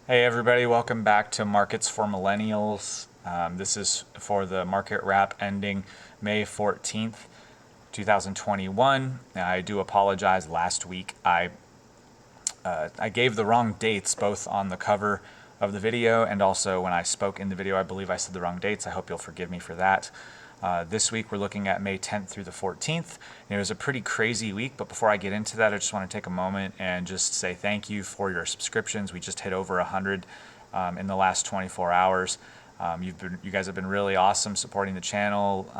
Hey everybody, welcome back to Markets for Millennials. This is for the market wrap ending May 14th, 2021. I do apologize. Last week I gave the wrong dates both on the cover of the video and also when I spoke in the video. I believe I said the wrong dates. I hope you'll forgive me for that. This week we're looking at May 10th through the 14th. It was a pretty crazy week, but before I get into that, I just want to take a moment and just say thank you for your subscriptions. We just hit over 100 in the last 24 hours. You guys have been really awesome supporting the channel.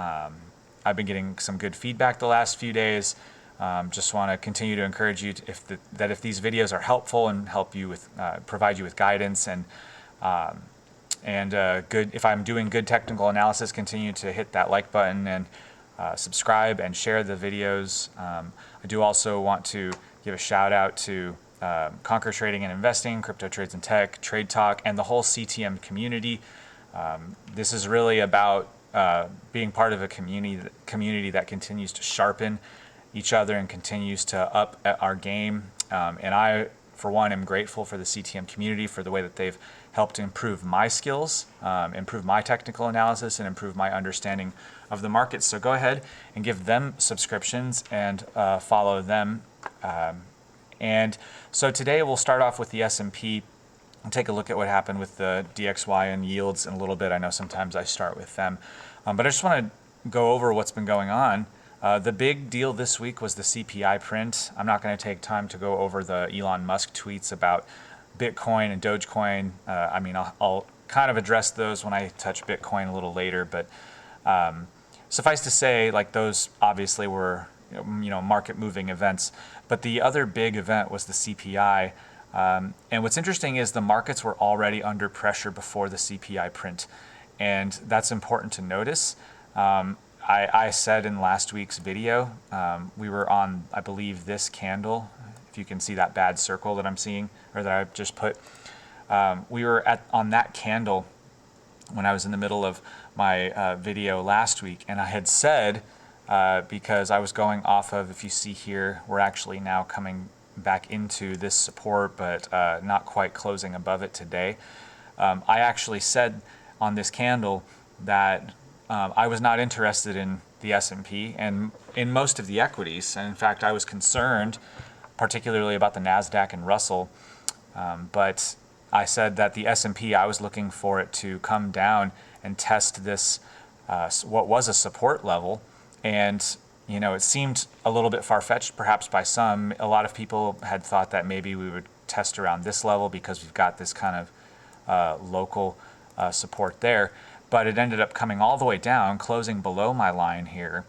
I've been getting some good feedback the last few days. Just want to continue to encourage you if these videos are helpful and help you with provide you with guidance and good, if I'm doing good technical analysis, continue to hit that like button and subscribe and share the videos. I do also want to give a shout out to Conquer Trading and Investing, Crypto Trades and Tech, Trade Talk, and the whole CTM community. This is really about being part of a community that continues to sharpen each other and continues to up our game. And I, for one, am grateful for the CTM community for the way that they've helped improve my skills, improve my technical analysis, and improve my understanding of the markets. So go ahead and give them subscriptions and follow them. And so today we'll start off with the S&P and take a look at what happened with the DXY and yields in a little bit. I know sometimes I start with them, but I just want to go over what's been going on. The big deal this week was the CPI print. I'm not going to take time to go over the Elon Musk tweets about Bitcoin and Dogecoin. I'll kind of address those when I touch Bitcoin a little later, but suffice to say, like, those obviously were market moving events. But the other big event was the CPI. And what's interesting is the markets were already under pressure before the CPI print, and that's important to notice. I said in last week's video, we were on, I believe, this candle. If you can see that bad circle that I'm seeing, or that I've just put, we were on that candle when I was in the middle of my video last week, and I had said, because I was going off of, if you see here, we're actually now coming back into this support, but not quite closing above it today. I actually said on this candle that I was not interested in the S&P and in most of the equities. And in fact, I was concerned particularly about the NASDAQ and Russell. But I said that the S&P, I was looking for it to come down and test this, what was a support level. And it seemed a little bit far-fetched, perhaps by some. A lot of people had thought that maybe we would test around this level because we've got this kind of local support there. But it ended up coming all the way down, closing below my line here,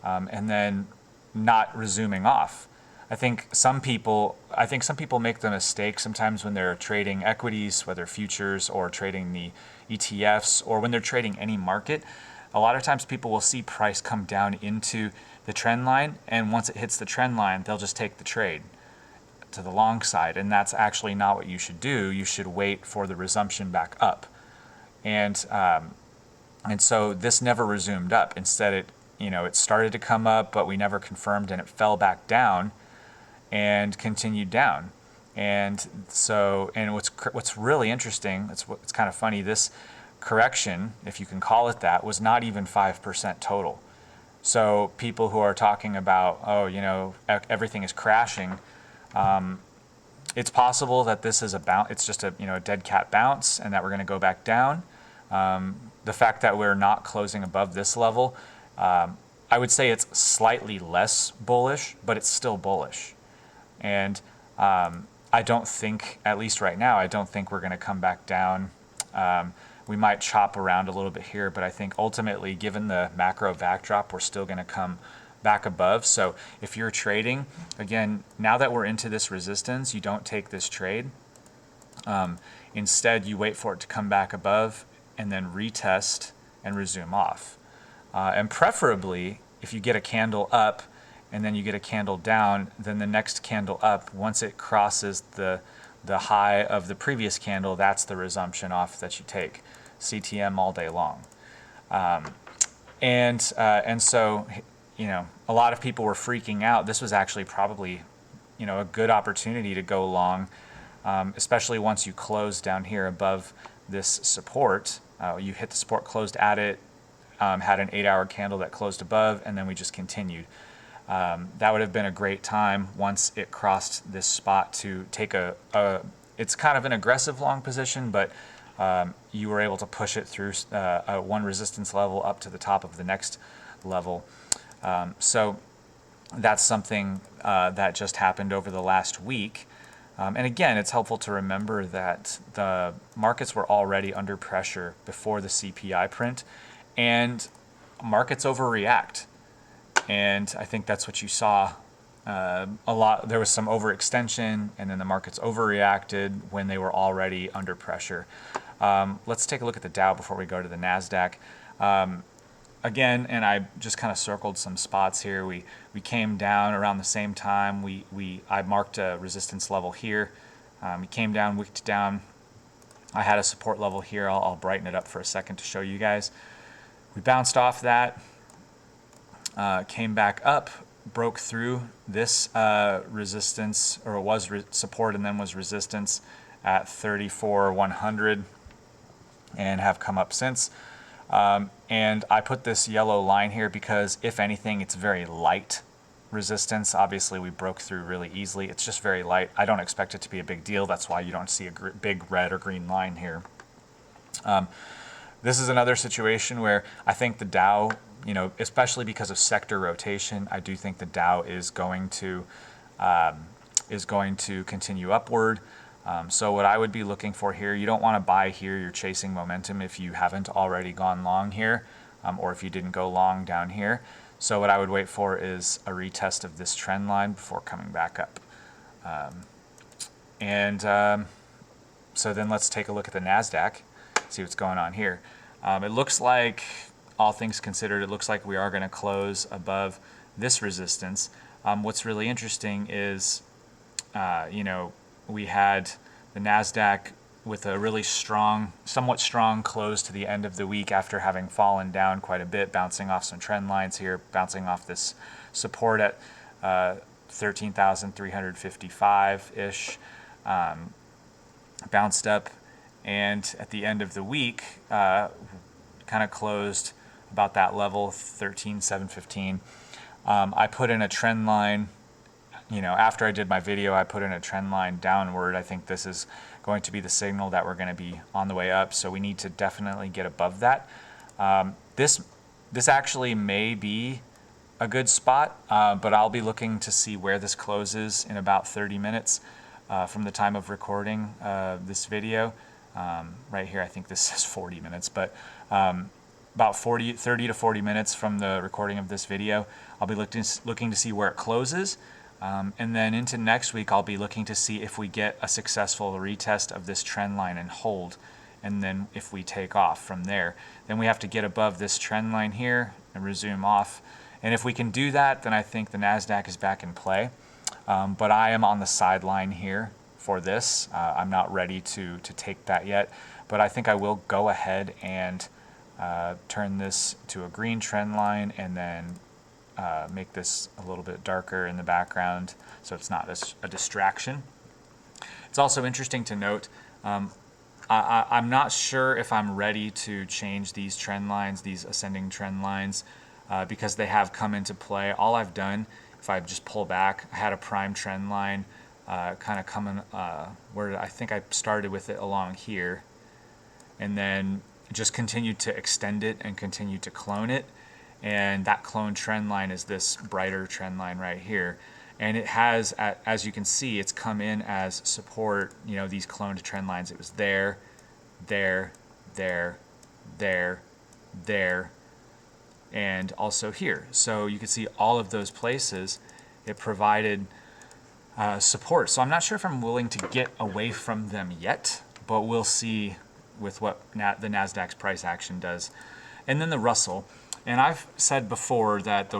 and then not resuming off. I think some people make the mistake sometimes when they're trading equities, whether futures or trading the ETFs, or when they're trading any market. A lot of times people will see price come down into the trend line, and once it hits the trend line, they'll just take the trade to the long side, and that's actually not what you should do. You should wait for the resumption back up. And so this never resumed up. Instead, it started to come up, but we never confirmed, and it fell back down and continued down. And what's really interesting, it's kind of funny, this correction, if you can call it that, was not even 5% total. So people who are talking about, everything is crashing, it's possible that this is it's just a dead cat bounce, and that we're going to go back down. The fact that we're not closing above this level, I would say it's slightly less bullish, but it's still bullish. And I don't think, at least right now, I don't think we're going to come back down. We might chop around a little bit here, but I think ultimately, given the macro backdrop, we're still going to come back above. So if you're trading, again, now that we're into this resistance, you don't take this trade. Instead, you wait for it to come back above and then retest and resume off. And preferably, if you get a candle up and then you get a candle down, then the next candle up, once it crosses the high of the previous candle, that's the resumption off that you take. CTM all day long. And so, a lot of people were freaking out. This was actually probably, a good opportunity to go long especially once you close down here above this support. You hit the support, closed at it, had an 8-hour candle that closed above, and then we just continued. That would have been a great time once it crossed this spot to take it's kind of an aggressive long position, but you were able to push it through one resistance level up to the top of the next level. So that's something that just happened over the last week. And again, it's helpful to remember that the markets were already under pressure before the CPI print, and markets overreact. And I think that's what you saw a lot. There was some overextension, and then the markets overreacted when they were already under pressure. Let's take a look at the Dow before we go to the NASDAQ. Again, and I just kind of circled some spots here. We came down around the same time. I marked a resistance level here. We came down, wicked down. I had a support level here. I'll brighten it up for a second to show you guys. We bounced off that, came back up, broke through this resistance, or it was support and then was resistance at 34,100, and have come up since. And I put this yellow line here because, if anything, it's very light resistance. Obviously, we broke through really easily. It's just very light. I don't expect it to be a big deal. That's why you don't see a big red or green line here. This is another situation where I think the Dow, especially because of sector rotation, I do think the Dow is going to continue upward. So what I would be looking for here, you don't want to buy here. You're chasing momentum if you haven't already gone long here, or if you didn't go long down here. So what I would wait for is a retest of this trend line before coming back up. So then let's take a look at the NASDAQ, see what's going on here. It looks like, all things considered, it looks like we are going to close above this resistance. What's really interesting is, we had the NASDAQ with a really strong, somewhat strong close to the end of the week after having fallen down quite a bit, bouncing off some trend lines here, bouncing off this support at 13,355-ish, bounced up, and at the end of the week, kind of closed about that level, 13,715. I put in a trend line. After I did my video, I put in a trend line downward. I think this is going to be the signal that we're going to be on the way up, so we need to definitely get above that. This actually may be a good spot, but I'll be looking to see where this closes in about 30 minutes from the time of recording this video. Right here, I think this says 40 minutes, but about 30 to 40 minutes from the recording of this video, I'll be looking to see where it closes. And then into next week, I'll be looking to see if we get a successful retest of this trend line and hold. And then if we take off from there, then we have to get above this trend line here and resume off. And if we can do that, then I think the NASDAQ is back in play. But I am on the sideline here for this. I'm not ready to take that yet, but I think I will go ahead and turn this to a green trend line, and then make this a little bit darker in the background so it's not a distraction. It's also interesting to note, I'm not sure if I'm ready to change these trend lines, these ascending trend lines, because they have come into play. All I've done, if I just pull back, I had a prime trend line kind of coming where I think I started with it along here, and then just continued to extend it and continued to clone it. And that clone trend line is this brighter trend line right here. And it has, as you can see, it's come in as support, these cloned trend lines. It was there, there, there, there, there, and also here. So you can see all of those places it provided support. So I'm not sure if I'm willing to get away from them yet, but we'll see with what the NASDAQ's price action does. And then the Russell. And I've said before that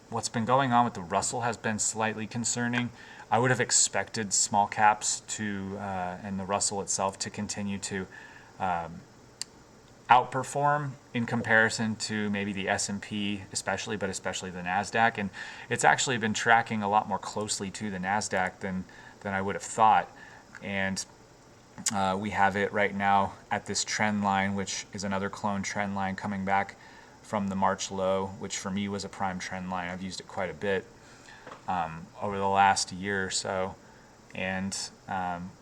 what's been going on with the Russell has been slightly concerning. I would have expected small caps and the Russell itself to continue to outperform in comparison to maybe the S&P, especially the NASDAQ. And it's actually been tracking a lot more closely to the NASDAQ than I would have thought. And We have it right now at this trend line, which is another clone trend line coming back from the March low, which for me was a prime trend line. I've used it quite a bit over the last year or so, and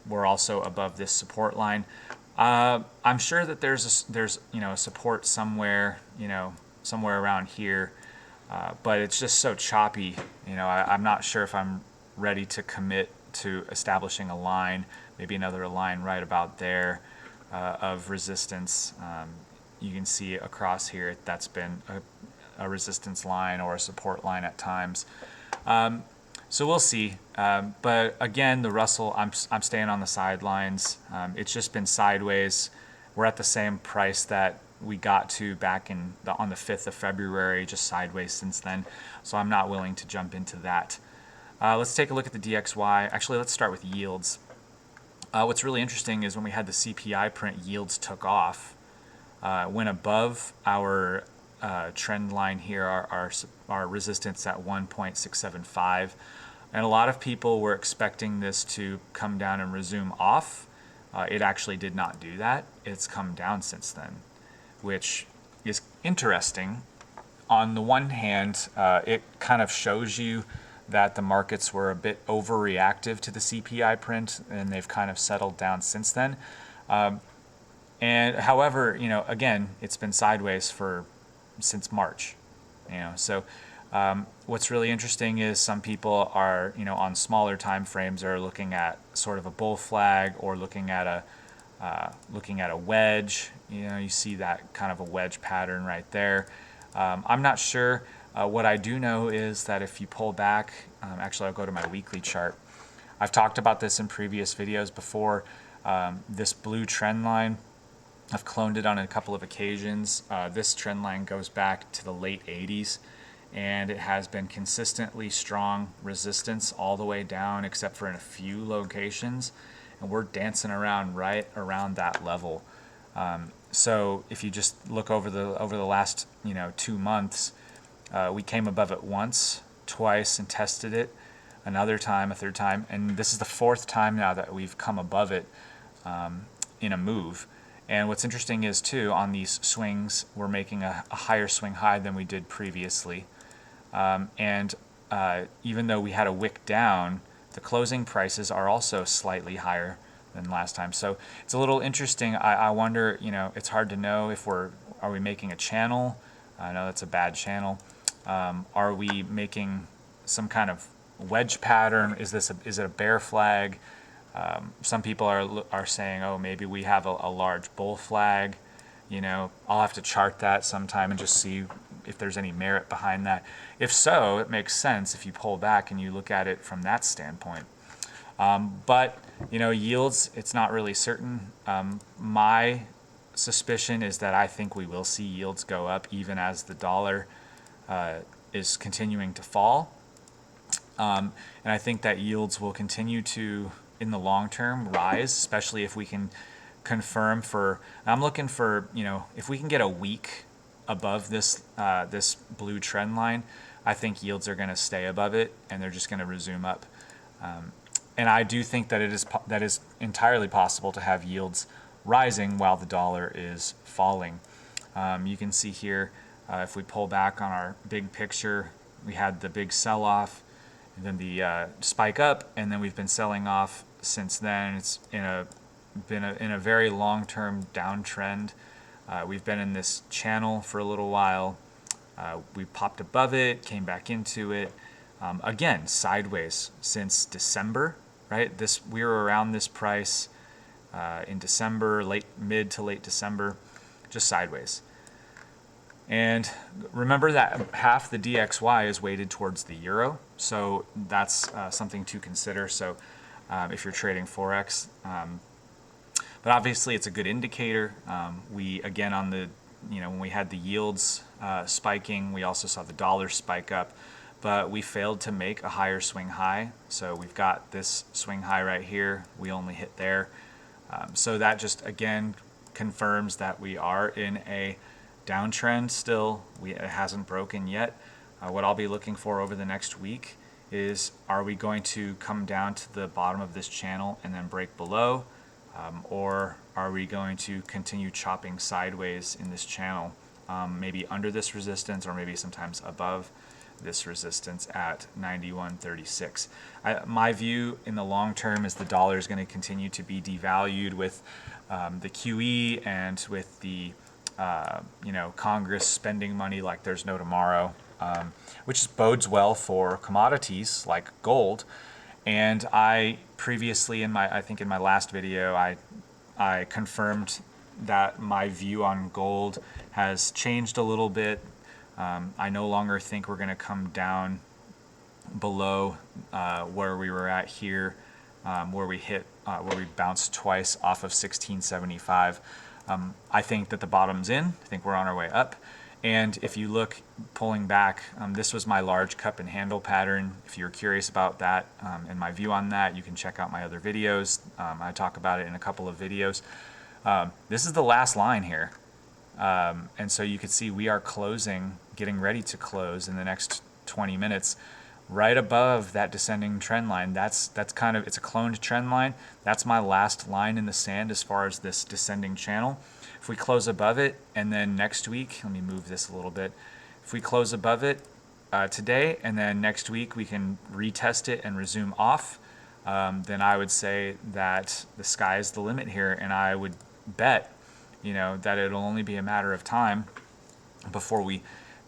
we're also above this support line. I'm sure that there's a support somewhere, somewhere around here, but it's just so choppy. I'm not sure if I'm ready to commit to establishing a line, maybe another line right about there of resistance. You can see across here that's been a resistance line or a support line at times. So we'll see. But again, the Russell, I'm staying on the sidelines. It's just been sideways. We're at the same price that we got to back on the 5th of February, just sideways since then. So I'm not willing to jump into that. Let's take a look at the DXY. Actually, let's start with yields. What's really interesting is when we had the CPI print, yields took off. Went above our trend line here, our resistance at 1.675. And a lot of people were expecting this to come down and resume off. It actually did not do that. It's come down since then, which is interesting. On the one hand, it kind of shows you that the markets were a bit overreactive to the CPI print, and they've kind of settled down since then. And however, again, it's been sideways since March. So what's really interesting is some people are, on smaller time frames are looking at sort of a bull flag or looking at a wedge. You see that kind of a wedge pattern right there. I'm not sure. What I do know is that if you pull back, actually I'll go to my weekly chart. I've talked about this in previous videos before. This blue trend line, I've cloned it on a couple of occasions. This trend line goes back to the late 80s, and it has been consistently strong resistance all the way down except for in a few locations, and we're dancing around right around that level. So if you just look over the last 2 months, we came above it once, twice, and tested it another time, a third time, and this is the 4th time now that we've come above it in a move. And what's interesting is too, on these swings, we're making a higher swing high than we did previously. And even though we had a wick down, the closing prices are also slightly higher than last time. So it's a little interesting. I wonder, it's hard to know if are we making a channel? I know that's a bad channel. Are we making some kind of wedge pattern? Is it a bear flag? Some people are saying, oh, maybe we have a large bull flag. I'll have to chart that sometime and just see if there's any merit behind that. If so, it makes sense if you pull back and you look at it from that standpoint. But yields, it's not really certain. My suspicion is that I think we will see yields go up even as the dollar is continuing to fall. And I think that yields will continue to, in the long term, rise, especially if we can confirm I'm looking for, if we can get a week above this this blue trend line, I think yields are going to stay above it and they're just going to resume up. And I do think that that is entirely possible to have yields rising while the dollar is falling. You can see here, if we pull back on our big picture, we had the big sell-off and then the spike up, and then we've been selling off since then. It's been in a very long-term downtrend. We've been in this channel for a little while. We popped above it, came back into it. Again, sideways since December, right? We were around this price in December, mid to late December, just sideways. And remember that half the DXY is weighted towards the euro, so that's something to consider. So if you're trading Forex, but obviously it's a good indicator. We again on the when we had the yields spiking, we also saw the dollar spike up, but we failed to make a higher swing high. So we've got this swing high right here. We only hit there. So that just again confirms that we are in a downtrend still. It hasn't broken yet. What I'll be looking for over the next week is, are we going to come down to the bottom of this channel and then break below? Or are we going to continue chopping sideways in this channel, maybe under this resistance or maybe sometimes above this resistance at 91.36. My view in the long term is the dollar is going to continue to be devalued with the QE and with the Congress spending money like there's no tomorrow, which bodes well for commodities like gold. And I previously I think in my last video, I confirmed that my view on gold has changed a little bit. I no longer think we're going to come down below where we were at here, where we bounced twice off of 1675. I think that the bottom's in. I think we're on our way up. And if you look pulling back, this was my large cup and handle pattern. If you're curious about that and my view on that, you can check out my other videos. I talk about it in a couple of videos. This is the last line here. And so you can see we are getting ready to close in the next 20 minutes, right above that descending trend line. It's a cloned trend line. That's my last line in the sand as far as this descending channel. If we close above it, and then next week, let me move this a little bit. If we close above it today, and then next week we can retest it and resume off, then I would say that the sky is the limit here, and I would bet that it'll only be a matter of time before we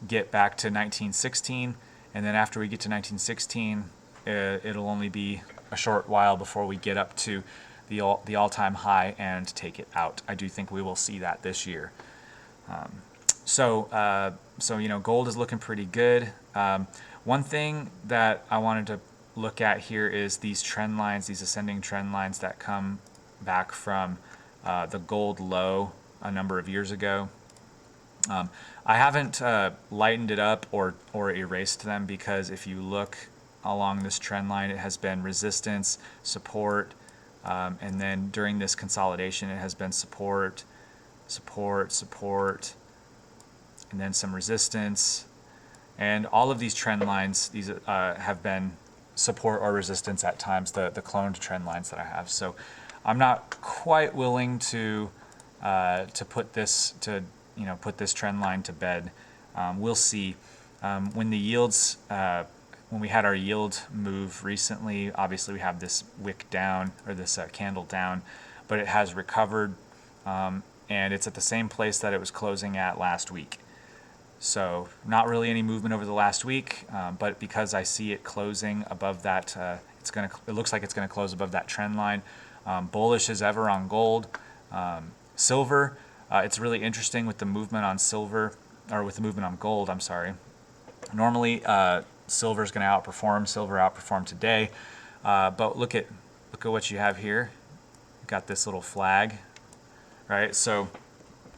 get back to 1916, and then after we get to 1916, it'll only be a short while before we get up to the all-time high and take it out. I do think we will see that this year. So gold is looking pretty good. One thing that I wanted to look at here is these trend lines, these ascending trend lines that come back from the gold low a number of years ago. I haven't lightened it up or erased them, because if you look along this trend line, it has been resistance, support, and then during this consolidation, it has been support, and then some resistance. And all of these trend lines, these have been support or resistance at times, the cloned trend lines that I have. So I'm not quite willing to put this trend line to bed. We'll see. When the yields, when we had our yield move recently, obviously we have this wick down, or this candle down, but it has recovered, and it's at the same place that it was closing at last week. So not really any movement over the last week, but because I see it closing above that, it looks like it's going to close above that trend line. Bullish as ever on gold. Silver, it's really interesting with the movement on silver, or with the movement on gold, I'm sorry. Normally, silver is going to outperform. Silver outperformed today, but look at what you have here. You've got this little flag, right? So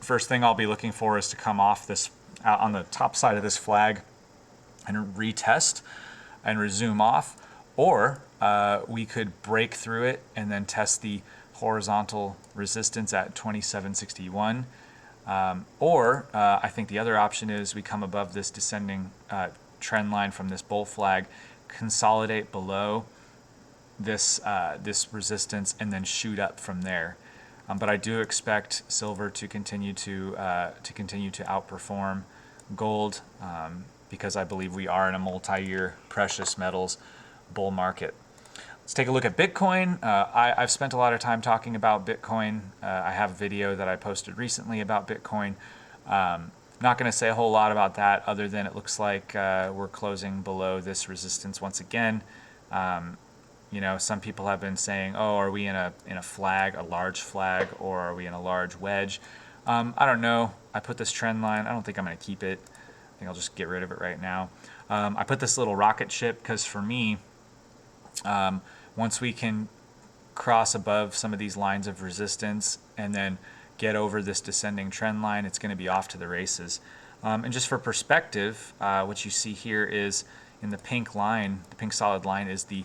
first thing I'll be looking for is to come off this on the top side of this flag and retest and resume off, or we could break through it and then test the horizontal resistance at 2761. Or I think the other option is we come above this descending trend line from this bull flag, consolidate below this resistance, and then shoot up from there. But I do expect silver to continue to outperform gold, because I believe we are in a multi-year precious metals bull market. Let's take a look at Bitcoin. I've spent a lot of time talking about Bitcoin. I have a video that I posted recently about Bitcoin. Not going to say a whole lot about that, other than it looks like we're closing below this resistance once again. Some people have been saying, "Oh, are we in a flag, a large flag, or are we in a large wedge?" I don't know. I put this trend line. I don't think I'm going to keep it. I think I'll just get rid of it right now. I put this little rocket ship because for me, once we can cross above some of these lines of resistance and then get over this descending trend line, it's going to be off to the races. And just for perspective, what you see here is in the pink line, the pink solid line is the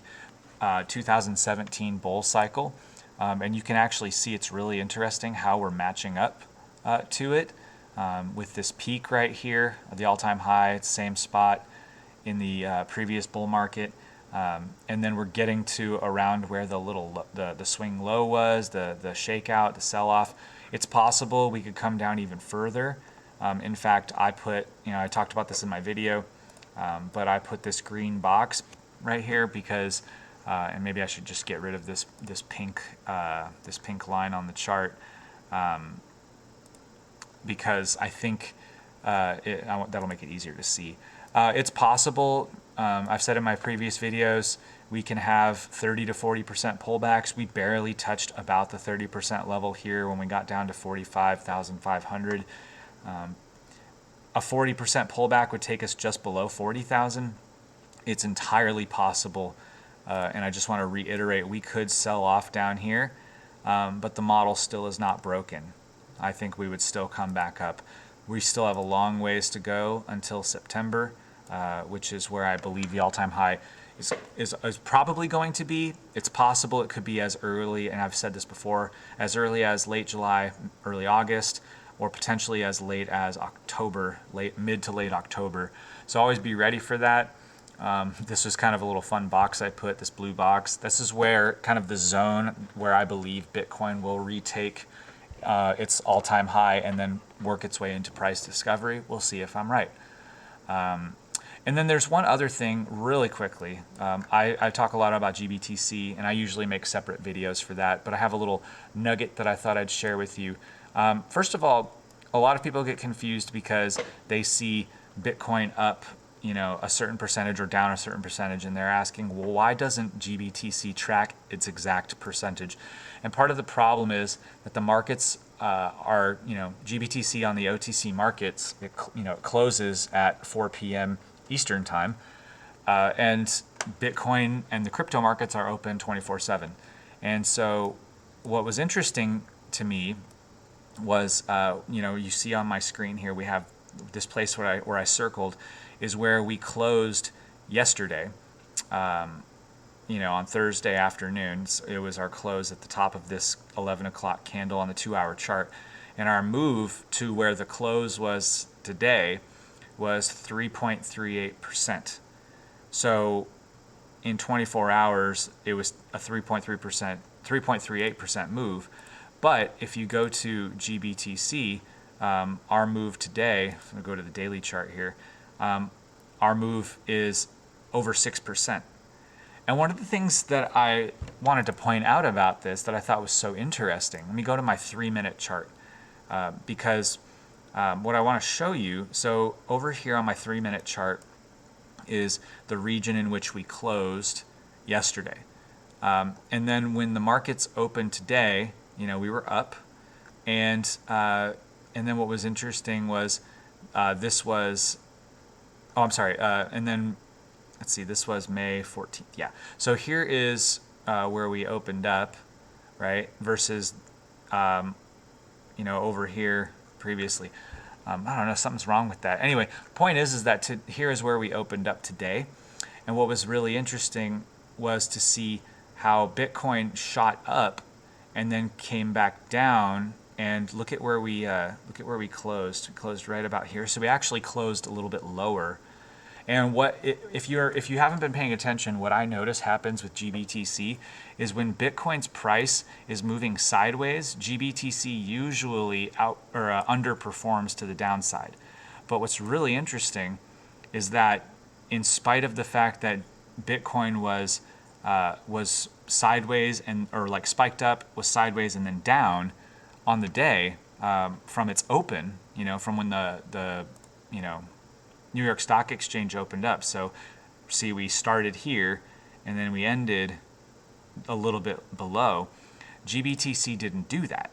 2017 bull cycle. And you can actually see it's really interesting how we're matching up to it with this peak right here, the all-time high, same spot in the previous bull market. And then we're getting to around where the swing low was, the shakeout, the sell-off. It's possible we could come down even further. In fact, I talked about this in my video, but I put this green box right here because, and maybe I should just get rid of this pink line on the chart, because I think that'll make it easier to see. It's possible. I've said in my previous videos, we can have 30 to 40% pullbacks. We barely touched about the 30% level here when we got down to 45,500. A 40% pullback would take us just below 40,000. It's entirely possible, and I just want to reiterate, we could sell off down here, but the model still is not broken. I think we would still come back up. We still have a long ways to go until September, which is where I believe the all-time high is probably going to be. It's possible it could be as early, and I've said this before, as early as late July, early August, or potentially as late as October, mid to late October. So always be ready for that. This was kind of a little fun box I put, this blue box. This is where kind of the zone where I believe Bitcoin will retake its all-time high and then work its way into price discovery. We'll see if I'm right. And then there's one other thing really quickly. I talk a lot about GBTC, and I usually make separate videos for that, but I have a little nugget that I thought I'd share with you. First of all, a lot of people get confused because they see Bitcoin up, a certain percentage or down a certain percentage, and they're asking, well, why doesn't GBTC track its exact percentage? And part of the problem is that the markets are, GBTC on the OTC markets, it closes at 4 p.m. Eastern time, and Bitcoin and the crypto markets are open 24/7. And so what was interesting to me was, you see on my screen here, we have this place where I circled is where we closed yesterday, on Thursday afternoon. So it was our close at the top of this 11 o'clock candle on the 2-hour chart. And our move to where the close was today was 3.38%. So in 24 hours, it was a 3.38% move. But if you go to GBTC, our move today, I'm going to go to the daily chart here, our move is over 6%. And one of the things that I wanted to point out about this that I thought was so interesting, let me go to my 3-minute chart, because what I want to show you, so over here on my 3-minute chart is the region in which we closed yesterday. And then when the markets opened today, we were up, and then what was interesting was this was, and then let's see, this was May 14th. Yeah. So here is where we opened up, right? Versus, over here previously. I don't know, something's wrong with that. Anyway, point is that here is where we opened up today. And what was really interesting was to see how Bitcoin shot up and then came back down. And look at where we closed. We closed right about here. So we actually closed a little bit lower. And if you haven't been paying attention, what I notice happens with GBTC is when Bitcoin's price is moving sideways, GBTC usually underperforms to the downside. But what's really interesting is that in spite of the fact that Bitcoin was sideways or spiked up, was sideways and then down on the day from its open, from when the New York Stock Exchange opened up. So see, we started here and then we ended a little bit below. GBTC didn't do that.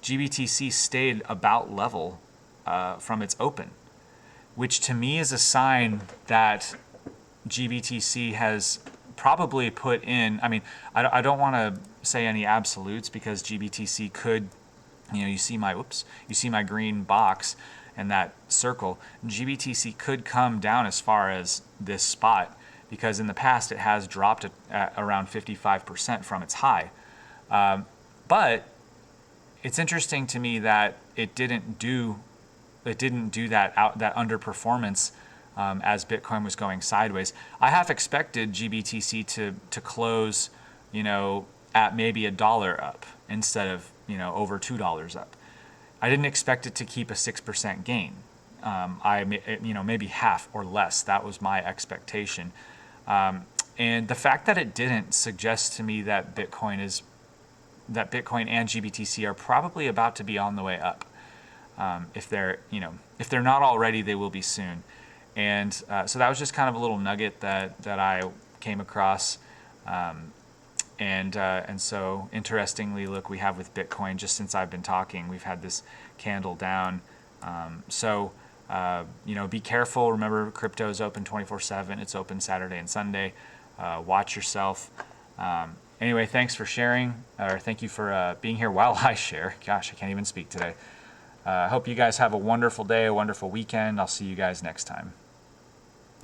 GBTC stayed about level from its open, which to me is a sign that GBTC has probably put in, I don't want to say any absolutes because GBTC could, you see my green box and that circle. GBTC could come down as far as this spot because in the past it has dropped at around 55% from its high. But it's interesting to me that it didn't do that underperformance as Bitcoin was going sideways. I half expected GBTC to close, at maybe $1 up instead of, over $2 up. I didn't expect it to keep a 6% gain. Maybe half or less. That was my expectation. And the fact that it didn't suggests to me that Bitcoin and GBTC are probably about to be on the way up. If they're not already, they will be soon. And so that was just kind of a little nugget that I came across. And so interestingly, look, we have with Bitcoin, just since I've been talking, we've had this candle down. Be careful. Remember, crypto is open 24/7. It's open Saturday and Sunday. Watch yourself. Anyway, thanks for sharing, or thank you for being here while I share. Gosh, I can't even speak today. I hope you guys have a wonderful day, a wonderful weekend. I'll see you guys next time.